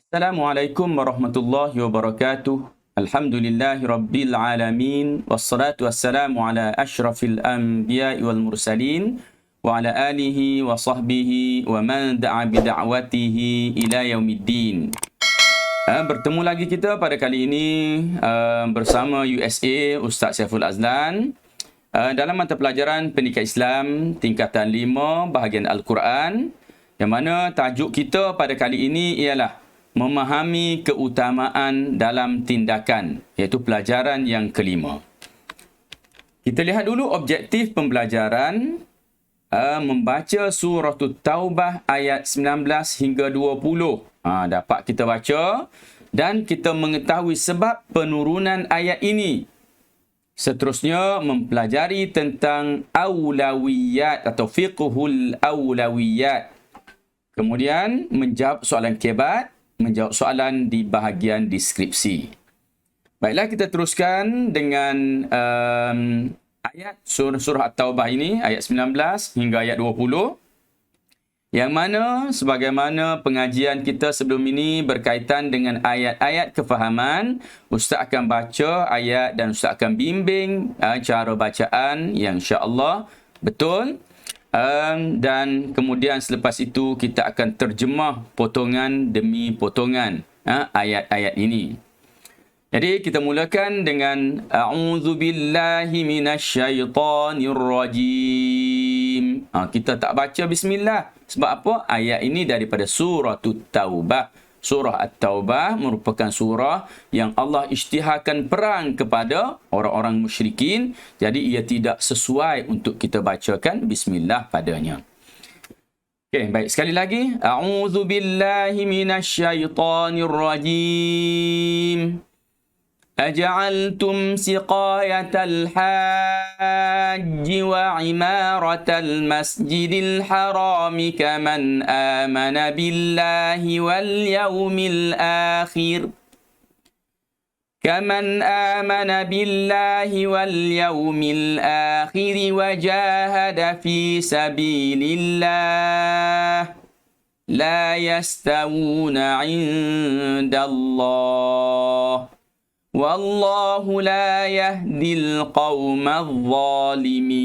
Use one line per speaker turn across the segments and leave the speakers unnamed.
Assalamualaikum warahmatullahi wabarakatuh. Alhamdulillahi rabbil alamin. Wassalatu wassalamu ala ashrafil anbiya'i wal mursalin. Wa ala alihi wa sahbihi wa man da'a bida'watihi ila yaumiddin. Bertemu lagi kita pada kali ini bersama USA Ustaz Saiful Azlan dalam mata pelajaran Pendidikan Islam tingkatan 5 bahagian Al-Quran, yang mana tajuk kita pada kali ini ialah memahami keutamaan dalam tindakan, iaitu pelajaran yang kelima. Kita lihat dulu objektif pembelajaran, membaca surah Taubah ayat 19 hingga 20. Dapat kita baca dan kita mengetahui sebab penurunan ayat ini. Seterusnya mempelajari tentang aulawiyat atau fiqhul aulawiyat. Kemudian menjawab soalan kebat, menjawab soalan di bahagian deskripsi. Baiklah, kita teruskan dengan ayat surah At-Taubah ini, ayat 19 hingga ayat 20. Yang mana sebagaimana pengajian kita sebelum ini berkaitan dengan ayat-ayat kefahaman, Ustaz akan baca ayat dan Ustaz akan bimbing cara bacaan yang insya-Allah betul. Dan kemudian selepas itu kita akan terjemah potongan demi potongan ayat-ayat ini. Jadi kita mulakan dengan a'udzubillahi minasyaitonirrajim. Kita tak baca bismillah. Sebab apa? Ayat ini daripada surah Taubah. Surah At-Taubah merupakan surah yang Allah isytiharkan perang kepada orang-orang musyrikin. Jadi ia tidak sesuai untuk kita bacakan bismillah padanya. Okey, baik, sekali lagi. A'udzubillahi minasyaitonirrajim. أجعلتم سقاية الحاج وعمارة المسجد الحرام كمن آمن بالله واليوم الآخر وجاهد في سبيل الله لا يستوون عند الله والله لا يهدي القوم الظالمين.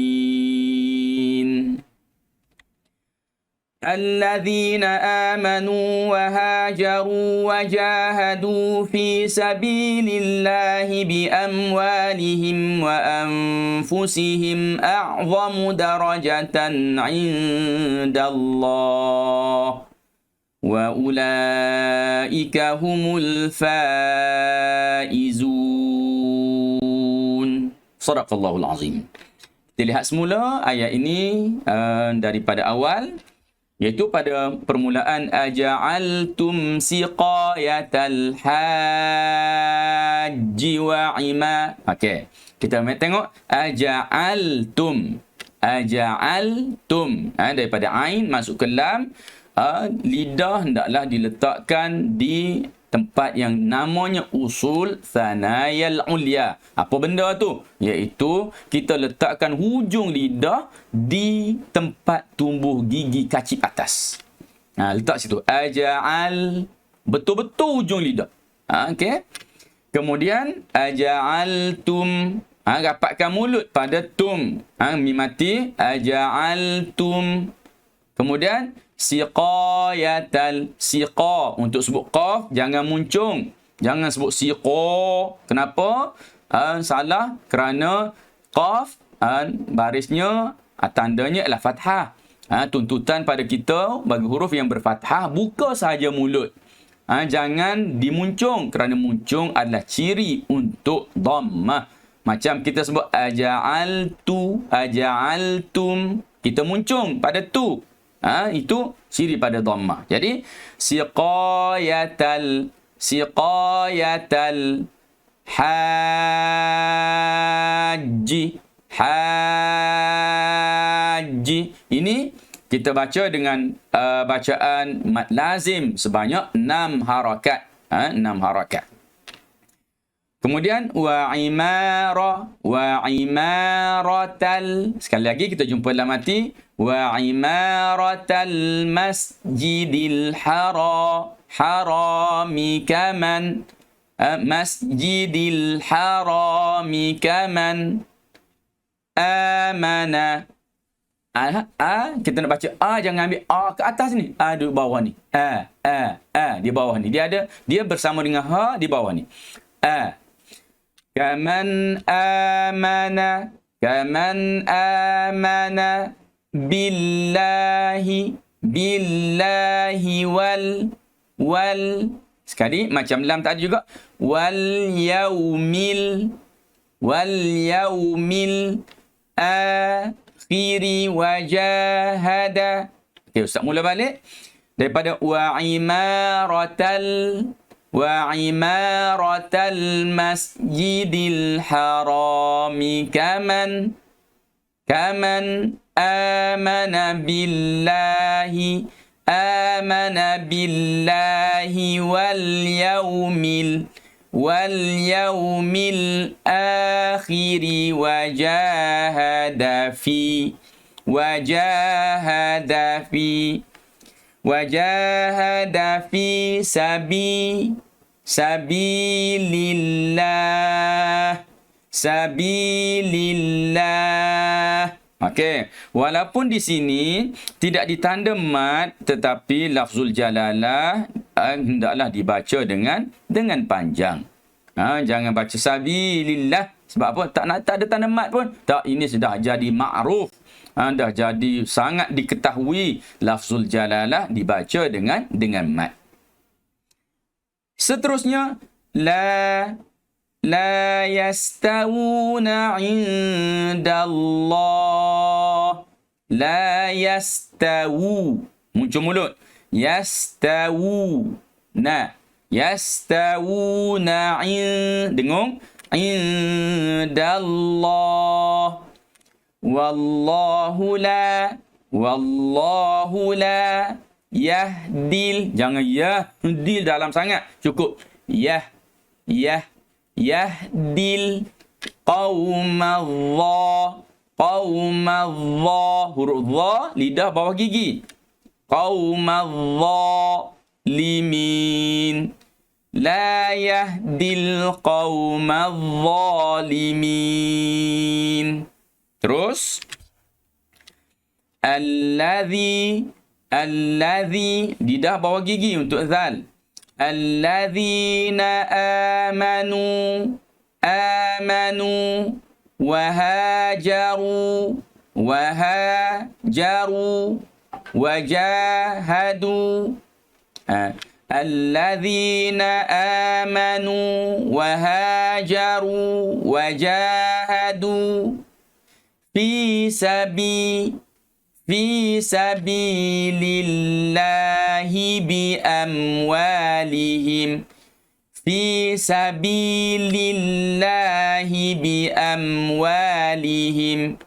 الذين آمنوا وهاجروا وجاهدوا في سبيل الله بأموالهم وأنفسهم أعظم درجة عند الله وَأُولَٰئِكَ هُمُ الْفَائِزُونَ. Shadaqallahul Azim. Kita lihat semula ayat ini daripada awal, iaitu pada permulaan aja'altum siqayatal hajji wa ima. Okey, kita tengok aja'altum. Daripada ain masuk ke lam. Lidah hendaklah diletakkan di tempat yang namanya usul thanayal ulya. Apa benda tu? Iaitu kita letakkan hujung lidah di tempat tumbuh gigi kacip atas. Letak situ. Aja'al, betul-betul hujung lidah. Okey. Kemudian aja'altum, rapatkan mulut pada tum. Mim mati. Aja'altum. Kemudian siqayatal, siqa, untuk sebut qaf jangan muncung, jangan sebut siqa. Kenapa? Salah kerana qaf barisnya tandanya adalah fathah. Tuntutan pada kita bagi huruf yang berfathah buka sahaja mulut. Jangan dimuncung, kerana muncung adalah ciri untuk dhammah. Macam kita sebut aja'altu, aja'altum, kita muncung pada tu. Itu ciri pada dhammah. Jadi siqayatal haji. Ini kita baca dengan bacaan mad lazim sebanyak 6 harakat. 6 harakat. Kemudian wa imaratal. Sekali lagi kita jumpa dalam mati. Wa imaratal masjidil harami kaman. Masjidil harami kaman amana. Kita nak baca jangan ambil ke atas ni. Di bawah ni. Di bawah ni. Dia bersama dengan ha di bawah ni. Kaman amana billahi wal sekali macam lam tadi juga wal yaumil akhiri wajahada. Okey, ustaz mula balik daripada wa imaratal masjidil harami kaman amana billahi wal yaumil akhiri wajahada fi sabilillah. Okey, walaupun di sini tidak ditanda mat, tetapi lafzul jalalah hendaklah dibaca dengan panjang. Jangan baca sabilillah. Sebab apa? Tak ada tanda mat pun. Tak, ini sudah jadi ma'ruf. Dah jadi sangat diketahui lafzul jalalah dibaca dengan mat. Seterusnya la yastawuna indallah. La yastawu. Muncul mulut. Yastawuna. Dengung. Indallah. Wallahu la yahdil. Jangan yahdil dalam sangat. Cukup. Yahdil qaumadh. Huruf dha, lidah bawah gigi. Qaumadh-dhalimin. La yahdil qaumadh-dhalimin. Terus. Alladhi, lidah bawah gigi untuk zal. Alladzina amanu wahajaru wajahadu. Alladzina amanu wahajaru wajahadu fi sabilillahi bi amwalihim. Fi sabilillahi bi amwalihim.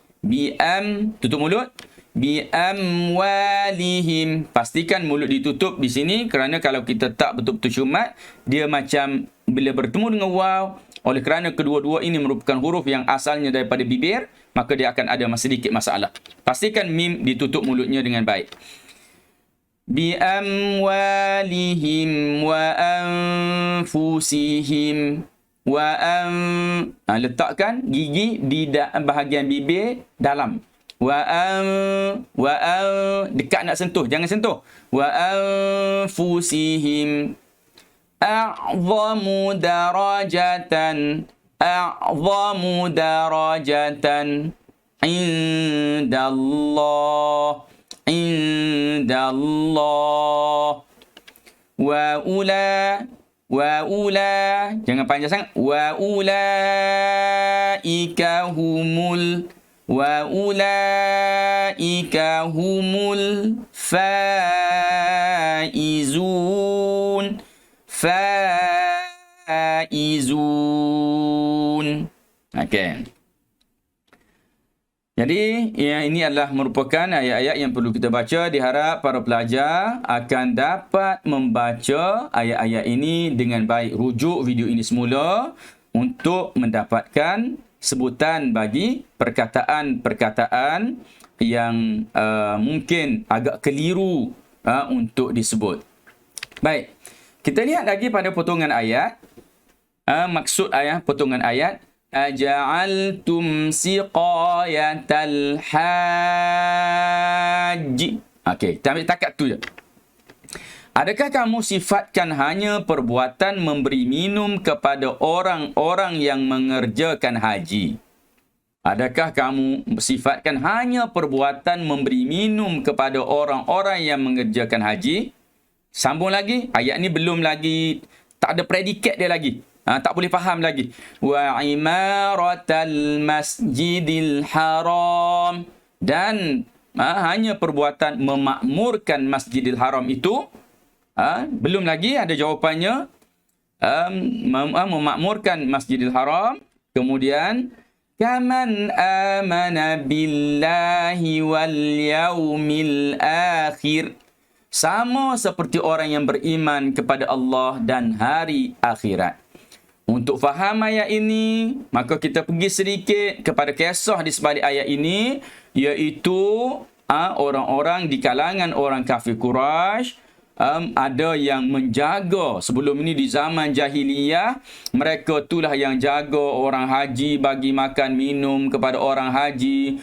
Tutup mulut. Bi amwalihim. Pastikan mulut ditutup di sini, kerana kalau kita tak betul-betul syumat, dia macam bila bertemu dengan waw, oleh kerana kedua-dua ini merupakan huruf yang asalnya daripada bibir, maka dia akan ada sedikit masalah. Pastikan mim ditutup mulutnya dengan baik. Bi amwalihim wa anfusihim letakkan gigi di bahagian bibir dalam. Dekat nak sentuh, jangan sentuh. Wa anfusihim a'zamu darajatan indallah. Wa ula jangan panjang sangat. Wa ulaika humul faizun. Okey. Jadi, ini adalah merupakan ayat-ayat yang perlu kita baca. Diharap para pelajar akan dapat membaca ayat-ayat ini dengan baik. Rujuk video ini semula untuk mendapatkan sebutan bagi perkataan-perkataan yang mungkin agak keliru untuk disebut. Baik. Kita lihat lagi pada potongan ayat. Maksud ayat, potongan ayat. Aja'altum siqayatal haji. Okey, kita ambil takat tu je. Adakah kamu sifatkan hanya perbuatan memberi minum kepada orang-orang yang mengerjakan haji? Adakah kamu sifatkan hanya perbuatan memberi minum kepada orang-orang yang mengerjakan haji? Sambung lagi, ayat ni belum lagi, tak ada predikat dia lagi. Tak boleh faham lagi. Wa imaratal masjidil haram. Dan hanya perbuatan memakmurkan Masjidil Haram itu. Belum lagi ada jawapannya. Memakmurkan Masjidil Haram. Kemudian, kaman amana billahi wal yaumil akhir. Sama seperti orang yang beriman kepada Allah dan hari akhirat. Untuk faham ayat ini, maka kita pergi sedikit kepada kisah di sebalik ayat ini, iaitu orang-orang di kalangan orang kafir Quraisy. Ada yang menjaga. Sebelum ini di zaman jahiliyah, mereka itulah yang jaga orang haji, bagi makan minum kepada orang haji,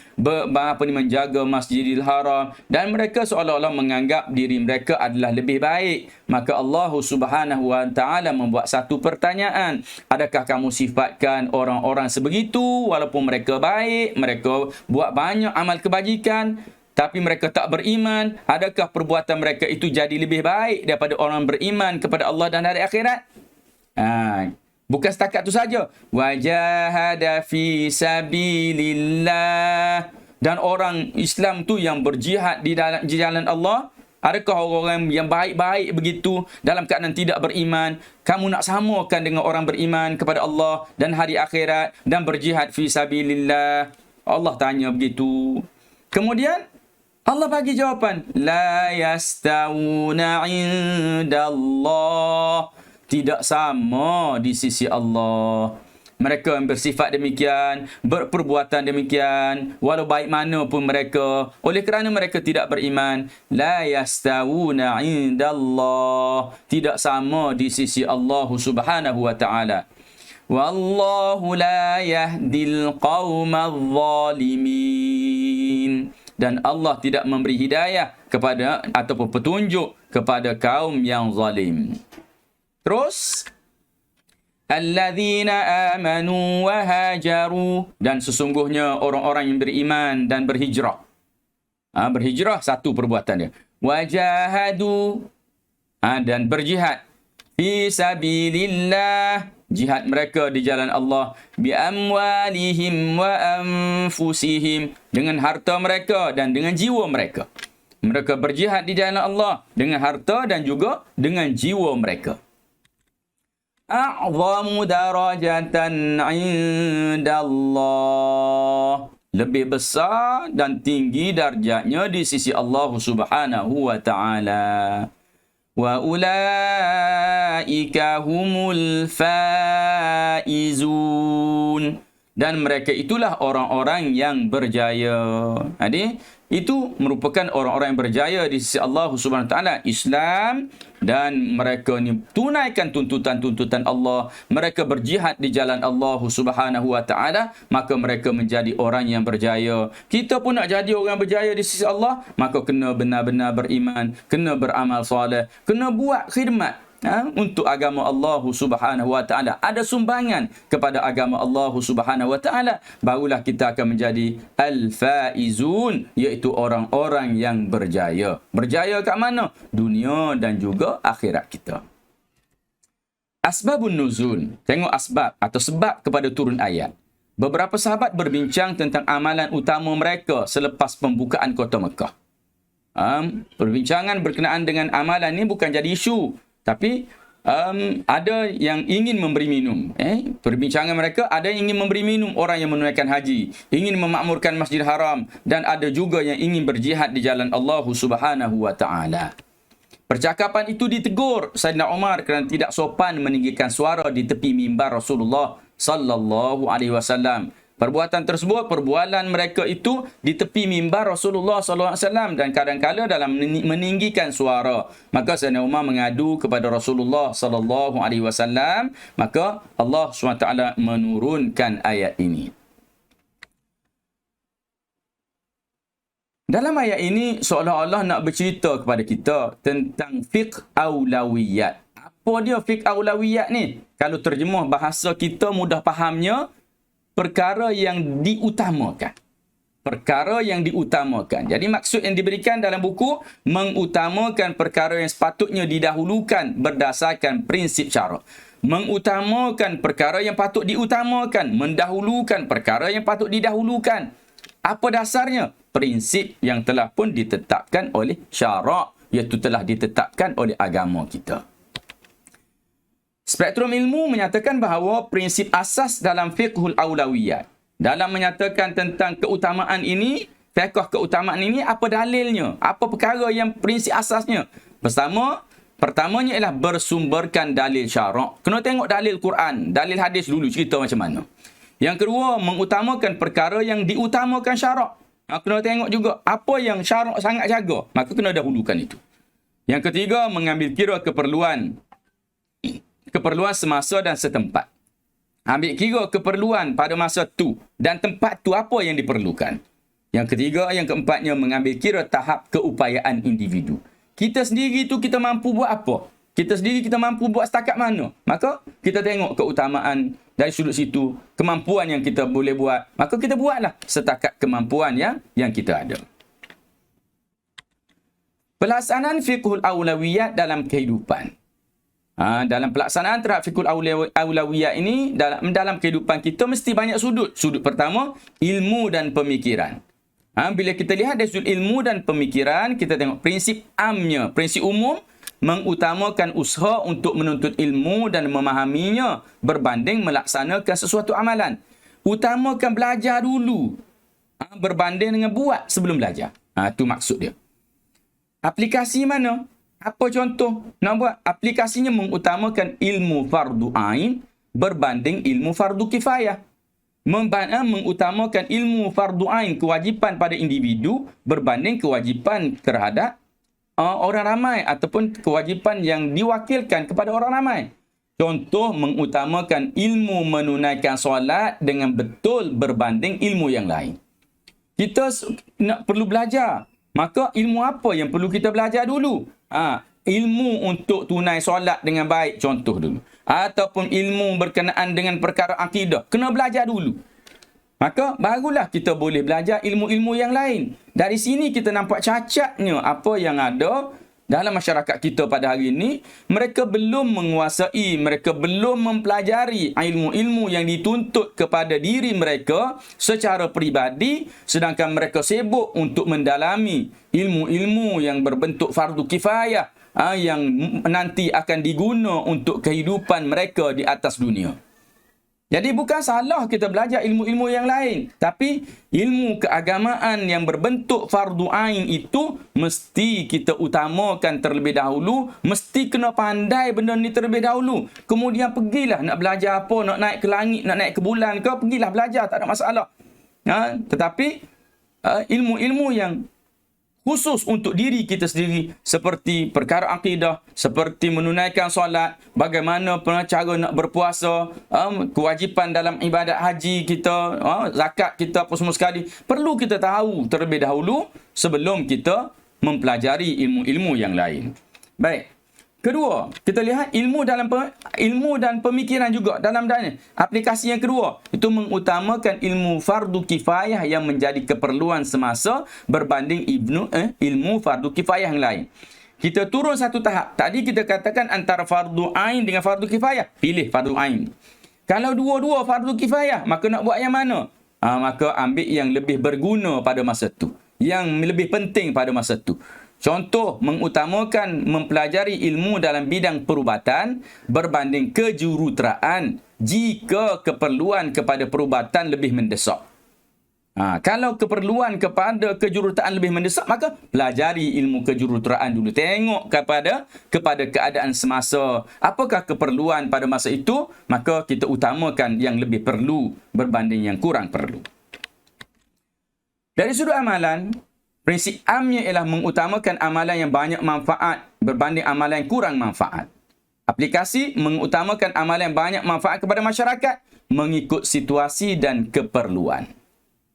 menjaga Masjidil Haram, dan mereka seolah-olah menganggap diri mereka adalah lebih baik. Maka Allah Subhanahu wa taala membuat satu pertanyaan, adakah kamu sifatkan orang-orang sebegitu walaupun mereka baik, mereka buat banyak amal kebajikan, tapi mereka tak beriman? Adakah perbuatan mereka itu jadi lebih baik daripada orang beriman kepada Allah dan hari akhirat? Bukan setakat tu saja. Wajahada fi sabilillah. Dan orang Islam tu yang berjihad di jalan Allah, adakah orang yang baik-baik begitu dalam keadaan tidak beriman? Kamu nak samakan dengan orang beriman kepada Allah dan hari akhirat dan berjihad fi sabilillah? Allah tanya begitu. Kemudian Allah bagi jawapan, la yastawuna indallah. Tidak sama di sisi Allah. Mereka yang bersifat demikian, berperbuatan demikian, walau baik mana pun mereka, oleh kerana mereka tidak beriman, la yastawuna indallah. Tidak sama di sisi Allah Subhanahu wa taala. Wallahu la yahdil qaumadh zalimin. Dan Allah tidak memberi hidayah kepada ataupun petunjuk kepada kaum yang zalim. Terus, alladzina amanu wa hajaru. Dan sesungguhnya orang-orang yang beriman dan berhijrah. Berhijrah satu perbuatan dia. Wajahadu. Dan berjihad. Fi sabilillah. Jihad mereka di jalan Allah, bi amwalihim wa anfusihim, dengan harta mereka dan dengan jiwa mereka. Mereka berjihad di jalan Allah dengan harta dan juga dengan jiwa mereka. A'zamu darajatan 'indallah. Lebih besar dan tinggi darjatnya di sisi Allah Subhanahu wa taala. Wa ulaika humul faizun. Dan mereka itulah orang-orang yang berjaya. Jadi, itu merupakan orang-orang yang berjaya di sisi Allah Subhanahu Wa Taala, Islam, dan mereka ni tunaikan tuntutan-tuntutan Allah, mereka berjihad di jalan Allah Subhanahu Wa Taala, maka mereka menjadi orang yang berjaya. Kita pun nak jadi orang berjaya di sisi Allah, maka kena benar-benar beriman, kena beramal soleh, kena buat khidmat untuk agama Allah Subhanahu Wa Taala. Ada sumbangan kepada agama Allah Subhanahu Wa Taala, barulah kita akan menjadi al-faizun, iaitu orang-orang yang berjaya. Berjaya kat mana? Dunia dan juga akhirat kita. Asbabun nuzul. Tengok asbab atau sebab kepada turun ayat. Beberapa sahabat berbincang tentang amalan utama mereka selepas pembukaan kota Mekah. Perbincangan berkenaan dengan amalan ini bukan jadi isu, tapi ada yang ingin memberi minum. Perbincangan mereka, ada yang ingin memberi minum orang yang menunaikan haji, ingin memakmurkan Masjidil Haram, dan ada juga yang ingin berjihad di jalan Allah Subhanahu Wa Taala. Percakapan itu ditegur Saidina Umar kerana tidak sopan meninggikan suara di tepi mimbar Rasulullah sallallahu alaihi wasallam. Perbuatan tersebut, perbualan mereka itu di tepi mimbar Rasulullah SAW dan kadang-kala dalam meninggikan suara. Maka Sayyidina Umar mengadu kepada Rasulullah SAW, maka Allah SWT menurunkan ayat ini. Dalam ayat ini seolah-olah nak bercerita kepada kita tentang fiqh aulawiyat. Apa dia fiqh aulawiyat ni? Kalau terjemah bahasa kita mudah fahamnya, perkara yang diutamakan. Perkara yang diutamakan. Jadi maksud yang diberikan dalam buku, mengutamakan perkara yang sepatutnya didahulukan berdasarkan prinsip syarak. Mengutamakan perkara yang patut diutamakan, mendahulukan perkara yang patut didahulukan. Apa dasarnya? Prinsip yang telah pun ditetapkan oleh syarak, iaitu telah ditetapkan oleh agama kita. Spektrum ilmu menyatakan bahawa prinsip asas dalam fiqhul aulawiyat, dalam menyatakan tentang keutamaan ini, fiqh keutamaan ini, apa dalilnya? Apa perkara yang prinsip asasnya? Pertamanya ialah bersumberkan dalil syarak. Kena tengok dalil Quran, dalil hadis dulu, cerita macam mana. Yang kedua, mengutamakan perkara yang diutamakan syarak. Kena tengok juga apa yang syarak sangat jaga, maka kena dahulukan itu. Yang ketiga, mengambil kira keperluan semasa dan setempat. Ambil kira keperluan pada masa tu dan tempat tu apa yang diperlukan. Yang ketiga, yang keempatnya, mengambil kira tahap keupayaan individu. Kita sendiri tu kita mampu buat apa? Kita sendiri kita mampu buat setakat mana? Maka kita tengok keutamaan dari sudut situ, kemampuan yang kita boleh buat, maka kita buatlah setakat kemampuan yang kita ada. Pelaksanaan fiqhul aulawiyat dalam kehidupan. Dalam pelaksanaan terhadap fiqhul aulawiyat ini, dalam kehidupan kita mesti banyak sudut. Sudut pertama, ilmu dan pemikiran. Bila kita lihat dari sudut ilmu dan pemikiran, kita tengok prinsip amnya, prinsip umum, mengutamakan usaha untuk menuntut ilmu dan memahaminya berbanding melaksanakan sesuatu amalan. Utamakan belajar dulu berbanding dengan buat sebelum belajar. Itu maksud dia. Aplikasi mana? Apa contoh nak buat? Aplikasinya mengutamakan ilmu fardu ain berbanding ilmu fardu kifayah. Mengutamakan ilmu fardu ain, kewajipan pada individu berbanding kewajipan terhadap orang ramai ataupun kewajipan yang diwakilkan kepada orang ramai. Contoh, mengutamakan ilmu menunaikan solat dengan betul berbanding ilmu yang lain. Kita nak perlu belajar. Maka ilmu apa yang perlu kita belajar dulu? Ilmu untuk tunai solat dengan baik, contoh dulu. Ataupun ilmu berkenaan dengan perkara akidah. Kena belajar dulu. Maka barulah kita boleh belajar ilmu-ilmu yang lain. Dari sini kita nampak cacatnya apa yang ada dalam masyarakat kita pada hari ini. Mereka belum menguasai, mereka belum mempelajari ilmu-ilmu yang dituntut kepada diri mereka secara peribadi, sedangkan mereka sibuk untuk mendalami ilmu-ilmu yang berbentuk fardu kifayah yang nanti akan diguna untuk kehidupan mereka di atas dunia. Jadi bukan salah kita belajar ilmu-ilmu yang lain. Tapi ilmu keagamaan yang berbentuk fardu ain itu mesti kita utamakan terlebih dahulu. Mesti kena pandai benda ni terlebih dahulu. Kemudian pergilah nak belajar apa, nak naik ke langit, nak naik ke bulan ke, pergilah belajar, tak ada masalah. Tetapi ilmu-ilmu yang khusus untuk diri kita sendiri, seperti perkara akidah, seperti menunaikan solat, bagaimana cara nak berpuasa, kewajipan dalam ibadat haji kita, zakat kita, apa semua sekali, perlu kita tahu terlebih dahulu sebelum kita mempelajari ilmu-ilmu yang lain. Baik. Kedua, kita lihat ilmu dan pemikiran juga dalam dana. Aplikasi yang kedua, itu mengutamakan ilmu fardu kifayah yang menjadi keperluan semasa berbanding ilmu fardu kifayah yang lain. Kita turun satu tahap. Tadi kita katakan antara fardu ain dengan fardu kifayah. Pilih fardu ain. Kalau dua-dua fardu kifayah, maka nak buat yang mana? Maka ambil yang lebih berguna pada masa tu, yang lebih penting pada masa tu. Contoh, mengutamakan mempelajari ilmu dalam bidang perubatan berbanding kejuruteraan jika keperluan kepada perubatan lebih mendesak. Kalau keperluan kepada kejuruteraan lebih mendesak, maka pelajari ilmu kejuruteraan dulu. Tengok kepada keadaan semasa. Apakah keperluan pada masa itu, maka kita utamakan yang lebih perlu berbanding yang kurang perlu. Dari sudut amalan, prinsip amnya ialah mengutamakan amalan yang banyak manfaat berbanding amalan yang kurang manfaat. Aplikasi mengutamakan amalan yang banyak manfaat kepada masyarakat mengikut situasi dan keperluan.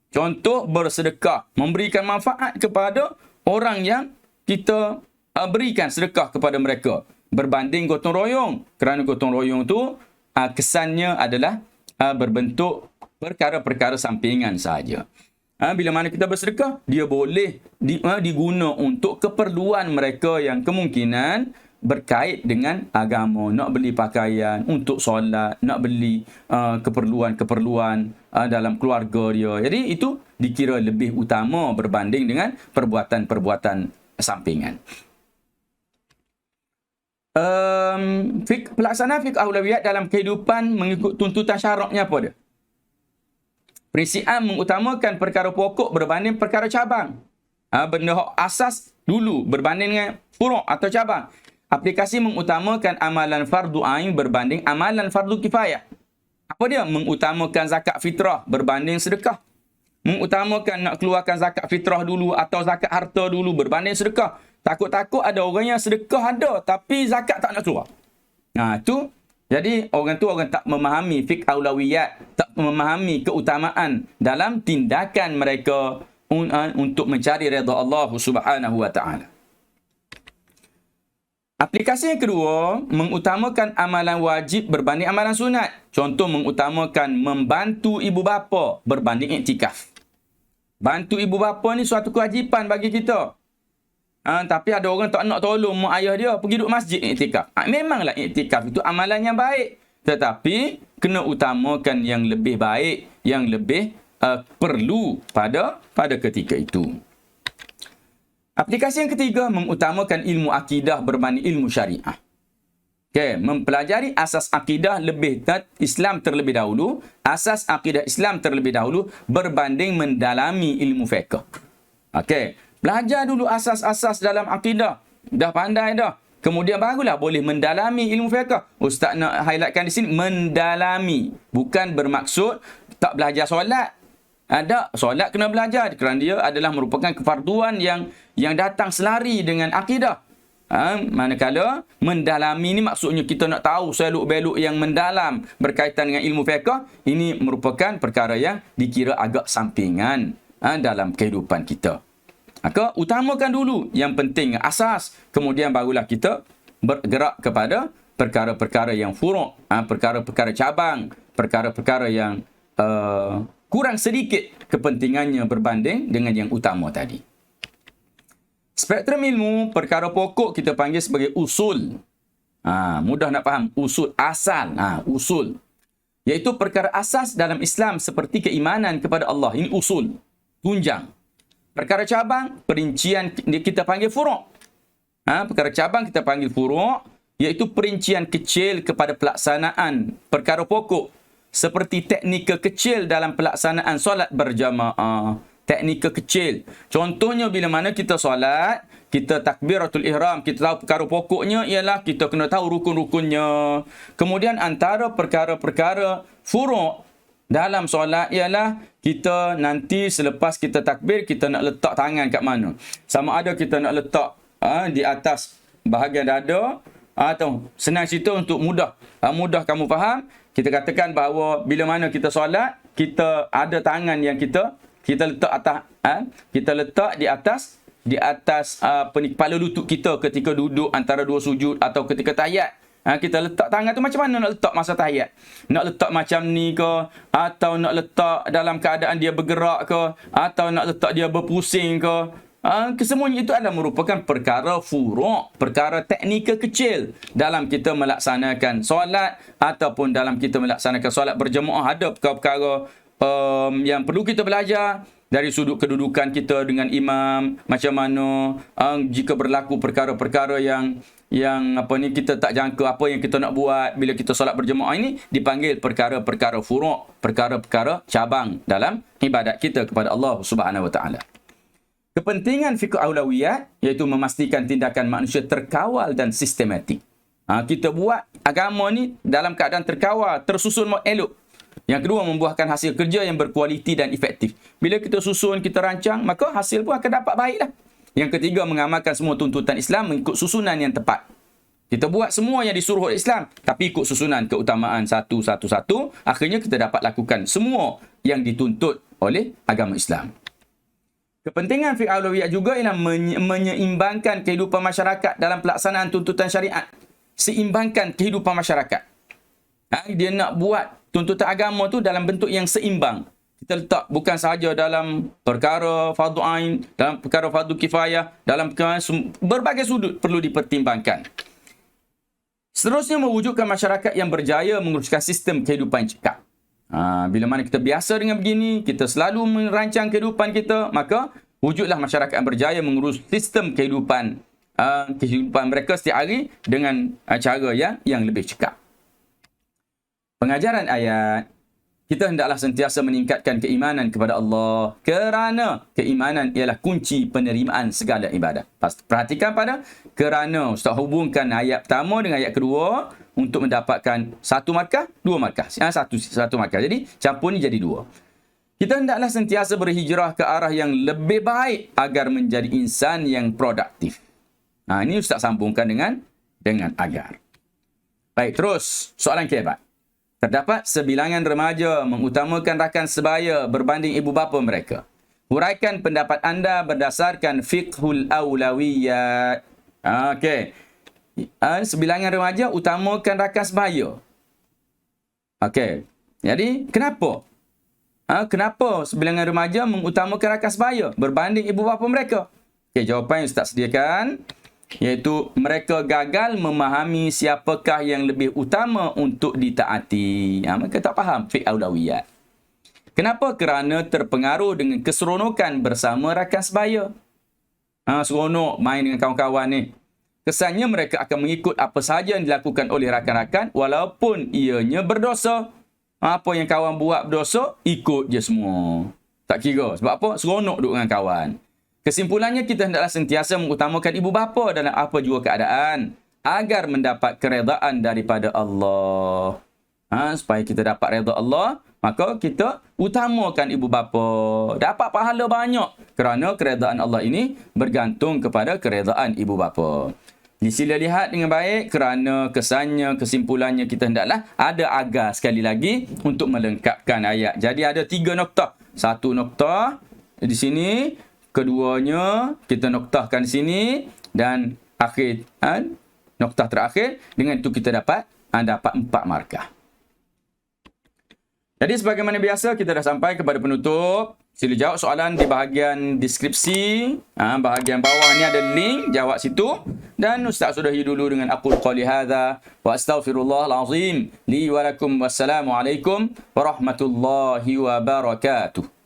Contoh, bersedekah, memberikan manfaat kepada orang yang kita berikan sedekah kepada mereka berbanding gotong royong, kerana gotong royong tu kesannya adalah berbentuk perkara-perkara sampingan sahaja. Bila mana kita bersedekah, dia boleh diguna untuk keperluan mereka yang kemungkinan berkait dengan agama, nak beli pakaian untuk solat, nak beli keperluan-keperluan dalam keluarga dia. Jadi itu dikira lebih utama berbanding dengan perbuatan-perbuatan sampingan. Pelaksanaan fiqh aulawiyat dalam kehidupan mengikut tuntutan syaraknya apa dia? Prinsip am mengutamakan perkara pokok berbanding perkara cabang. Benda asas dulu berbanding dengan furu' atau cabang. Aplikasi mengutamakan amalan fardu ain berbanding amalan fardu kifayah. Apa dia? Mengutamakan zakat fitrah berbanding sedekah. Mengutamakan nak keluarkan zakat fitrah dulu atau zakat harta dulu berbanding sedekah. Takut-takut ada orang yang sedekah ada tapi zakat tak nak keluar. Itu jadi orang tak memahami fiqh aulawiyat, tak memahami keutamaan dalam tindakan mereka untuk mencari redha Allah Subhanahu wa taala. Aplikasi yang kedua, mengutamakan amalan wajib berbanding amalan sunat. Contoh, mengutamakan membantu ibu bapa berbanding iktikaf. Bantu ibu bapa ni suatu kewajipan bagi kita. Tapi ada orang tak nak tolong mak ayah dia, pergi duduk masjid iktikaf. Memanglah iktikaf itu amalan yang baik. Tetapi, kena utamakan yang lebih baik, yang lebih perlu pada ketika itu. Aplikasi yang ketiga, mengutamakan ilmu akidah berbanding ilmu syariah. Mempelajari asas akidah Islam terlebih dahulu, asas akidah Islam terlebih dahulu berbanding mendalami ilmu fiqh. Belajar dulu asas-asas dalam akidah. Dah pandai dah. Kemudian barulah boleh mendalami ilmu fiqh. Ustaz nak highlightkan di sini, mendalami. Bukan bermaksud tak belajar solat. Solat kena belajar kerana dia adalah merupakan kefarduan yang datang selari dengan akidah. Manakala mendalami ni maksudnya kita nak tahu seluk-beluk yang mendalam berkaitan dengan ilmu fiqh, ini merupakan perkara yang dikira agak sampingan dalam kehidupan kita. Maka utamakan dulu yang penting asas, kemudian barulah kita bergerak kepada perkara-perkara yang furu', perkara-perkara cabang, perkara-perkara yang kurang sedikit kepentingannya berbanding dengan yang utama tadi. Spektrum ilmu, perkara pokok kita panggil sebagai usul. Mudah nak faham. Usul, asal. Usul. Iaitu perkara asas dalam Islam seperti keimanan kepada Allah. Ini usul. Tunjang. Perkara cabang, perincian kita panggil furu'. Perkara cabang kita panggil furu'. Iaitu perincian kecil kepada pelaksanaan perkara pokok. Seperti teknika kecil dalam pelaksanaan solat berjamaah. Teknika kecil. Contohnya bila mana kita solat, kita takbiratul ihram, kita tahu perkara pokoknya ialah kita kena tahu rukun-rukunnya. Kemudian antara perkara-perkara furu' dalam solat ialah kita nanti selepas kita takbir, kita nak letak tangan kat mana. Sama ada kita nak letak di atas bahagian dada, atau senang cerita untuk mudah kamu faham, kita katakan bahawa bila mana kita solat, kita ada tangan yang kita letak atas, kita letak di atas kepala lutut kita ketika duduk antara dua sujud atau ketika tahiyat. Kita letak tangan tu macam mana nak letak masa tahiyat? Nak letak macam ni ke? Atau nak letak dalam keadaan dia bergerak ke? Atau nak letak dia berpusing ke? Kesemuanya itu adalah merupakan perkara furu', perkara teknika kecil dalam kita melaksanakan solat ataupun dalam kita melaksanakan solat berjemaah. Ada perkara-perkara yang perlu kita belajar dari sudut kedudukan kita dengan imam, macam mana jika berlaku perkara-perkara yang yang apa ni kita tak jangka apa yang kita nak buat bila kita solat berjemaah ini dipanggil perkara-perkara furu', perkara-perkara cabang dalam ibadat kita kepada Allah Subhanahu wa taala. Kepentingan fiqh aulawiyat iaitu memastikan tindakan manusia terkawal dan sistematik. Kita buat agama ni dalam keadaan terkawal, tersusun elok. Yang kedua, membuahkan hasil kerja yang berkualiti dan efektif. Bila kita susun, kita rancang, maka hasil pun akan dapat baiklah. Yang ketiga, mengamalkan semua tuntutan Islam mengikut susunan yang tepat. Kita buat semua yang disuruh oleh Islam, tapi ikut susunan keutamaan satu-satu-satu, akhirnya kita dapat lakukan semua yang dituntut oleh agama Islam. Kepentingan fiqh aulawiyat juga ialah menyeimbangkan kehidupan masyarakat dalam pelaksanaan tuntutan syariat. Seimbangkan kehidupan masyarakat. Dia nak buat tuntutan agama tu dalam bentuk yang seimbang. Kita letak bukan sahaja dalam perkara fardu ain, dalam perkara fardu kifayah, dalam perkara berbagai sudut perlu dipertimbangkan. Seterusnya, mewujudkan masyarakat yang berjaya menguruskan sistem kehidupan cekap. Bila mana kita biasa dengan begini, kita selalu merancang kehidupan kita, maka wujudlah masyarakat yang berjaya mengurus sistem kehidupan mereka setiap hari dengan cara yang lebih cekap. Pengajaran ayat, kita hendaklah sentiasa meningkatkan keimanan kepada Allah kerana keimanan ialah kunci penerimaan segala ibadat. Perhatikan pada kerana. Ustaz hubungkan ayat pertama dengan ayat kedua untuk mendapatkan satu markah, dua markah. Satu markah. Jadi campur ni jadi dua. Kita hendaklah sentiasa berhijrah ke arah yang lebih baik agar menjadi insan yang produktif. Ini Ustaz sambungkan dengan agar. Baik, terus soalan keempat. Terdapat sebilangan remaja mengutamakan rakan sebaya berbanding ibu bapa mereka. Huraikan pendapat anda berdasarkan fiqhul aulawiyat. Okey. Sebilangan remaja utamakan rakan sebaya. Okey. Jadi, kenapa? Kenapa sebilangan remaja mengutamakan rakan sebaya berbanding ibu bapa mereka? Okey, jawapan yang Ustaz sediakan iaitu mereka gagal memahami siapakah yang lebih utama untuk ditaati. Mereka tak faham fiqh aulawiyat. Kenapa? Kerana terpengaruh dengan keseronokan bersama rakan sebaya. Seronok main dengan kawan-kawan ni. Kesannya mereka akan mengikut apa sahaja yang dilakukan oleh rakan-rakan walaupun ianya berdosa. Apa yang kawan buat berdosa, ikut je semua. Tak kira. Sebab apa? Seronok duduk dengan kawan. Kesimpulannya, kita hendaklah sentiasa mengutamakan ibu bapa dalam apa jua keadaan agar mendapat keredaan daripada Allah. Supaya kita dapat redha Allah, maka kita utamakan ibu bapa. Dapat pahala banyak kerana keredaan Allah ini bergantung kepada keredaan ibu bapa. Sila lihat dengan baik kerana kesannya, kesimpulannya kita hendaklah ada agar sekali lagi untuk melengkapkan ayat. Jadi ada 3 noktah. 1 noktah di sini, keduanya kita noktahkan di sini dan akhir noktah terakhir. Dengan itu kita dapat 4 markah. Jadi sebagaimana biasa kita dah sampai kepada penutup. Sila jawab soalan di bahagian deskripsi. Bahagian bawah ni ada link, jawab situ. Dan Ustaz sudahi dulu dengan aqul qali hadza wa astaghfirullahal azim li wa lakum. Wassalamualaikum warahmatullahi wabarakatuh.